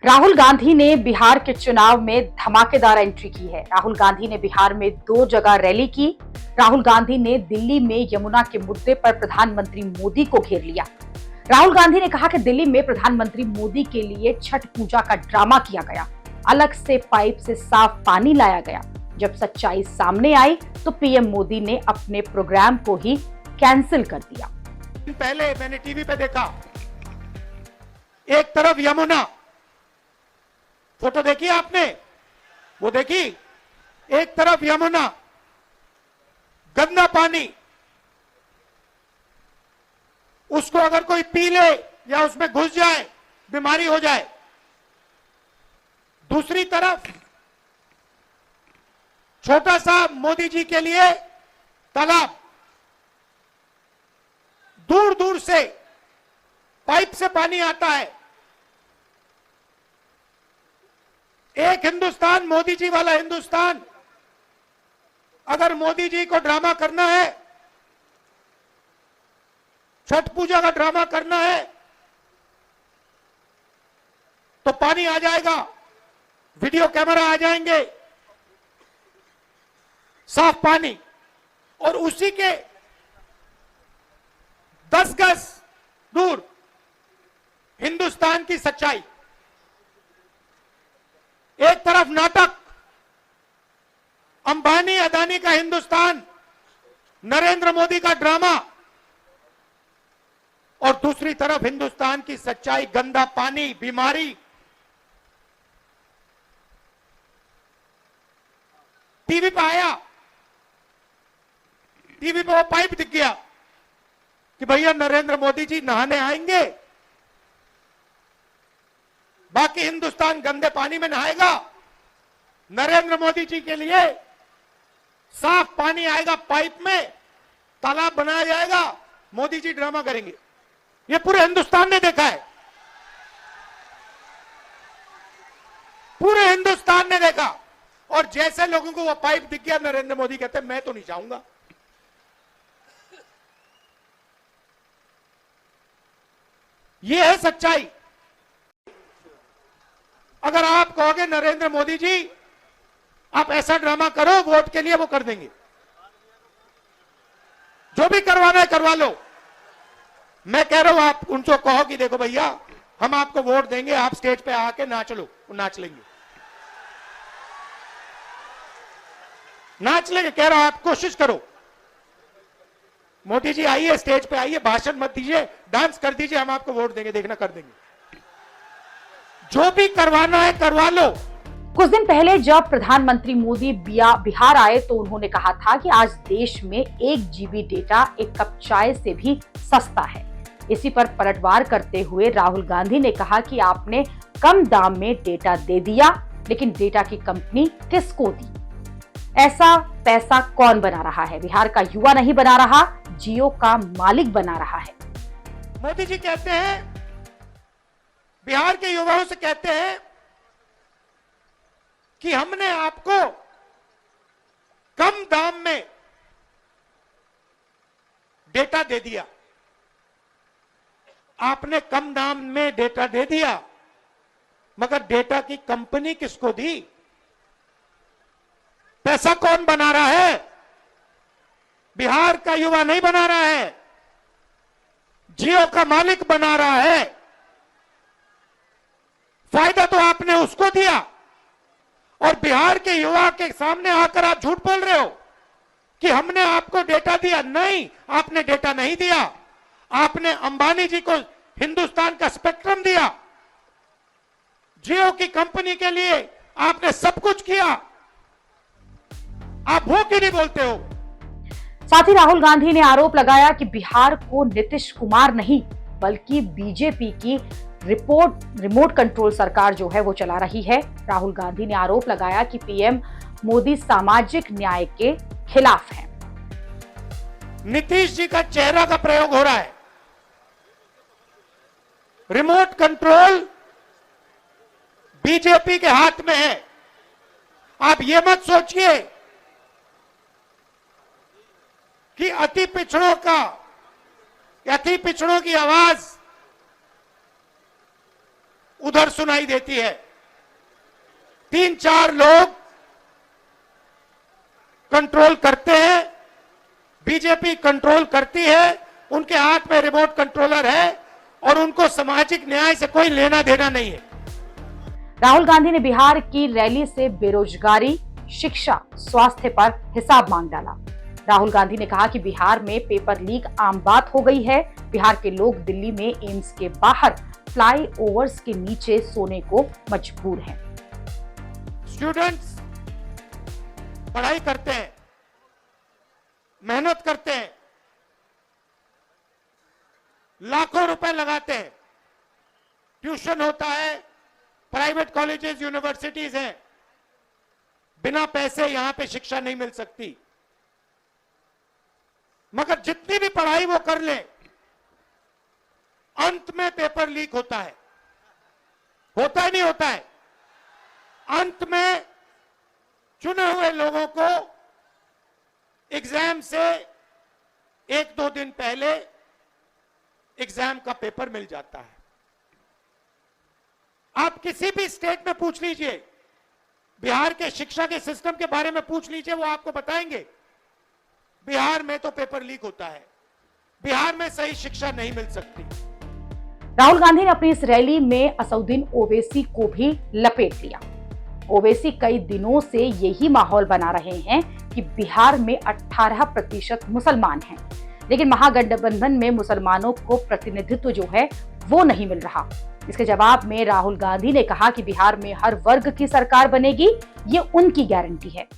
राहुल गांधी ने बिहार के चुनाव में धमाकेदार एंट्री की है। राहुल गांधी ने बिहार में 2 जगह रैली की। राहुल गांधी ने दिल्ली में यमुना के मुद्दे पर प्रधानमंत्री मोदी को घेर लिया। राहुल गांधी ने कहा कि दिल्ली में प्रधानमंत्री मोदी के लिए छठ पूजा का ड्रामा किया गया, अलग से पाइप से साफ पानी लाया गया। जब सच्चाई सामने आई तो पीएम मोदी ने अपने प्रोग्राम को ही कैंसिल कर दिया। पहले मैंने टीवी पे देखा, एक तरफ यमुना, फोटो देखी आपने? वो देखी? एक तरफ यमुना, गंदा पानी, उसको अगर कोई पी ले या उसमें घुस जाए बीमारी हो जाए। दूसरी तरफ छोटा सा मोदी जी के लिए तालाब, दूर दूर से पाइप से पानी आता है। एक हिंदुस्तान, मोदी जी वाला हिंदुस्तान। अगर मोदी जी को ड्रामा करना है, छठ पूजा का ड्रामा करना है, तो पानी आ जाएगा, वीडियो कैमरा आ जाएंगे, साफ पानी, और उसी के 10 गज दूर हिंदुस्तान की सच्चाई। एक तरफ नाटक, अंबानी अदानी का हिंदुस्तान, नरेंद्र मोदी का ड्रामा, और दूसरी तरफ हिंदुस्तान की सच्चाई, गंदा पानी, बीमारी। टीवी पे आया, टीवी पे वो पाइप दिख गया कि भैया नरेंद्र मोदी जी नहाने आएंगे, बाकी हिंदुस्तान गंदे पानी में नहाएगा। नरेंद्र मोदी जी के लिए साफ पानी आएगा, पाइप में तालाब बनाया जाएगा, मोदी जी ड्रामा करेंगे। ये पूरे हिंदुस्तान ने देखा है, पूरे हिंदुस्तान ने देखा। और जैसे लोगों को वो पाइप दिख गया, नरेंद्र मोदी कहते मैं तो नहीं जाऊंगा। ये है सच्चाई। अगर आप कहोगे नरेंद्र मोदी जी आप ऐसा ड्रामा करो वोट के लिए, वो कर देंगे। जो भी करवाना है करवा लो। मैं कह रहा हूं आप उनको कहो कि देखो भैया हम आपको वोट देंगे, आप स्टेज पे आके नाच लो, वो नाच लेंगे, नाच लेंगे। कह रहा हूं आप कोशिश करो, मोदी जी आइए, स्टेज पे आइए, भाषण मत दीजिए, डांस कर दीजिए, हम आपको वोट देंगे, देखना कर देंगे। जो भी करवाना है करवा लो। कुछ दिन पहले जब प्रधानमंत्री मोदी बिहार आए तो उन्होंने कहा था कि आज देश में 1 GB डेटा एक कप चाय से भी सस्ता है। इसी पर पलटवार करते हुए राहुल गांधी ने कहा कि आपने कम दाम में डेटा दे दिया, लेकिन डेटा की कंपनी किसको दी? ऐसा पैसा कौन बना रहा है? बिहार का युवा नहीं बना रहा, जियो का मालिक बना रहा है। मोदी जी कहते हैं, बिहार के युवाओं से कहते हैं कि हमने आपको कम दाम में डेटा दे दिया। आपने कम दाम में डेटा दे दिया, मगर डेटा की कंपनी किसको दी? पैसा कौन बना रहा है? बिहार का युवा नहीं बना रहा है, जियो का मालिक बना रहा है। फायदा तो आपने उसको दिया, और बिहार के युवा के सामने आकर आप झूठ बोल रहे हो कि हमने आपको डेटा दिया। नहीं, आपने डेटा नहीं दिया। आपने अंबानी जी को हिंदुस्तान का स्पेक्ट्रम दिया, जियो की कंपनी के लिए आपने सब कुछ किया। आप वो क्यों नहीं बोलते हो? साथ ही राहुल गांधी ने आरोप लगाया कि बिहार को नीतीश कुमार नहीं बल्कि बीजेपी की रिमोट कंट्रोल सरकार जो है वो चला रही है। राहुल गांधी ने आरोप लगाया कि पीएम मोदी सामाजिक न्याय के खिलाफ हैं। नीतीश जी का चेहरा का प्रयोग हो रहा है। रिमोट कंट्रोल बीजेपी के हाथ में है। आप ये मत सोचिए कि अति पिछड़ों की आवाज उधर सुनाई देती है। 3-4 लोग कंट्रोल करते हैं, बीजेपी कंट्रोल करती है, उनके हाथ में रिमोट कंट्रोलर है और उनको सामाजिक न्याय से कोई लेना देना नहीं है। राहुल गांधी ने बिहार की रैली से बेरोजगारी, शिक्षा, स्वास्थ्य पर हिसाब मांग डाला। राहुल गांधी ने कहा कि बिहार में पेपर लीक आम बात हो गई है। बिहार के लोग दिल्ली में एम्स के बाहर फ्लाईओवर्स के नीचे सोने को मजबूर हैं। स्टूडेंट्स पढ़ाई करते हैं, मेहनत करते हैं, लाखों रुपए लगाते हैं, ट्यूशन होता है, प्राइवेट कॉलेजेस, यूनिवर्सिटीज हैं, बिना पैसे यहां पे शिक्षा नहीं मिल सकती। मगर जितनी भी पढ़ाई वो कर ले, अंत में पेपर लीक होता है। होता है नहीं होता है? अंत में चुने हुए लोगों को एग्जाम से 1-2 दिन पहले एग्जाम का पेपर मिल जाता है। आप किसी भी स्टेट में पूछ लीजिए, बिहार के शिक्षा के सिस्टम के बारे में पूछ लीजिए, वो आपको बताएंगे बिहार में तो पेपर लीक होता है, बिहार में सही शिक्षा नहीं मिल सकती। राहुल गांधी ने अपनी इस रैली में असउद्दीन ओवैसी को भी लपेट लिया। ओवैसी कई दिनों से यही माहौल बना रहे हैं कि बिहार में 18% मुसलमान हैं, लेकिन महागठबंधन में मुसलमानों को प्रतिनिधित्व जो है वो नहीं मिल रहा। इसके जवाब में राहुल गांधी ने कहा कि बिहार में हर वर्ग की सरकार बनेगी, ये उनकी गारंटी है।